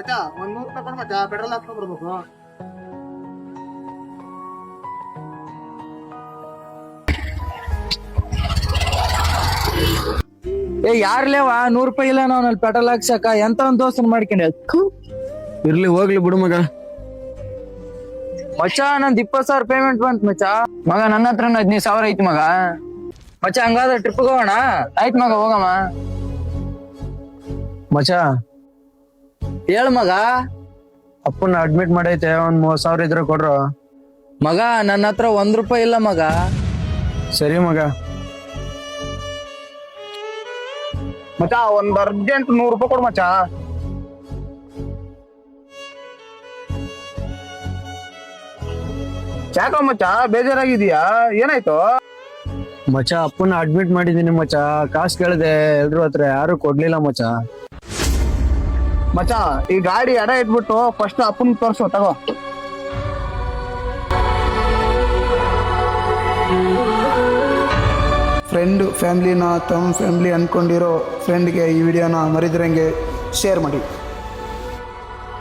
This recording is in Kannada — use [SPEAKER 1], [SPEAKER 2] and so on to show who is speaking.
[SPEAKER 1] ಮಚ್ಚಾ ಒಂದ್ 100 ರೂಪಾಯಿ ಕೊಡು ಮಚ್ಚಾ, ಪೆಟ್ರೋಲ್ ಹಾಕ್ಸ್ಕೊಂಡ್ ಬರ್ಬೇಕು.
[SPEAKER 2] ಯಾರ್ಲೇವ 100 ರೂಪಾಯಿ ಇಲ್ಲ ನಾವ್ ಪೆಟ್ರೋಲ್ ಹಾಕ್ಸಕ ಎಂತ ಒಂದ್ ದೋಸ್ತನ್ ಮಾಡ್ಕೊಂಡೆ.
[SPEAKER 3] ಇರ್ಲಿ ಹೋಗ್ಲಿ ಬಿಡು ಮಗ.
[SPEAKER 2] ಮಚ್ಚ ನಂದ್ 20,000 ಪೇಮೆಂಟ್ ಬಂತ್ ಮಚ್ಚ.
[SPEAKER 3] ಮಗ ನನ್ನ ಹತ್ರ 15,000 ಐತಿ ಮಗ.
[SPEAKER 2] ಮಚ್ಚ ಹಂಗಾದ್ರೆ ಟ್ರಿಪ್ ಹೋಗೋಣ.
[SPEAKER 3] ಆಯ್ತ್ ಮಗ ಹೋಗಮ್ಮ.
[SPEAKER 2] ಮಚ್ಚ ಹೇಳ್ ಮಗ.
[SPEAKER 3] ಅಪ್ಪನ ಅಡ್ಮಿಟ್ ಮಾಡೈತೆ, ಒಂದ್ 30,000 ಇದ್ರೆ ಕೊಡ್ರು.
[SPEAKER 2] ಮಗ ನನ್ನ ಹತ್ರ 1 ರೂಪಾಯಿ ಇಲ್ಲ ಮಗ.
[SPEAKER 3] ಸರಿ ಮಗ.
[SPEAKER 1] ಮಚ್ಚಾ ಒಂದ್ ಅರ್ಜೆಂಟ್ 100 ರೂಪಾಯಿ ಕೊಡು ಮಚ್ಚಾ. ಯಾಕೋ ಮಚ್ಚಾ ಬೇಜಾರಾಗಿದೀಯಾ, ಏನಾಯ್ತು?
[SPEAKER 3] ಮಚ್ಚ ಅಪ್ಪನ ಅಡ್ಮಿಟ್ ಮಾಡಿದೀನಿ ಮಚ್ಚ. ಕಾಸು ಕೇಳಿದೆ ಎಲ್ರು ಹತ್ರ, ಯಾರು ಕೊಡ್ಲಿಲ್ಲ ಮಚ್ಚ.
[SPEAKER 1] ಮಚ್ಚಾ ಈ ಗಾಡಿ ಅಡ ಇಟ್ಬಿಟ್ಟು ಫಸ್ಟ್ ಅಪ್ಪನ್ ತೋರ್ಸು, ತಗೋ. ಫ್ರೆಂಡ್ ಫ್ಯಾಮಿಲಿನ ತಮ್ಮ ಫ್ಯಾಮಿಲಿ ಅನ್ಕೊಂಡಿರೋ ಫ್ರೆಂಡ್ಗೆ ಈ ವಿಡಿಯೋನ ಮರಿದ್ರಂಗೆ ಶೇರ್ ಮಾಡಿ.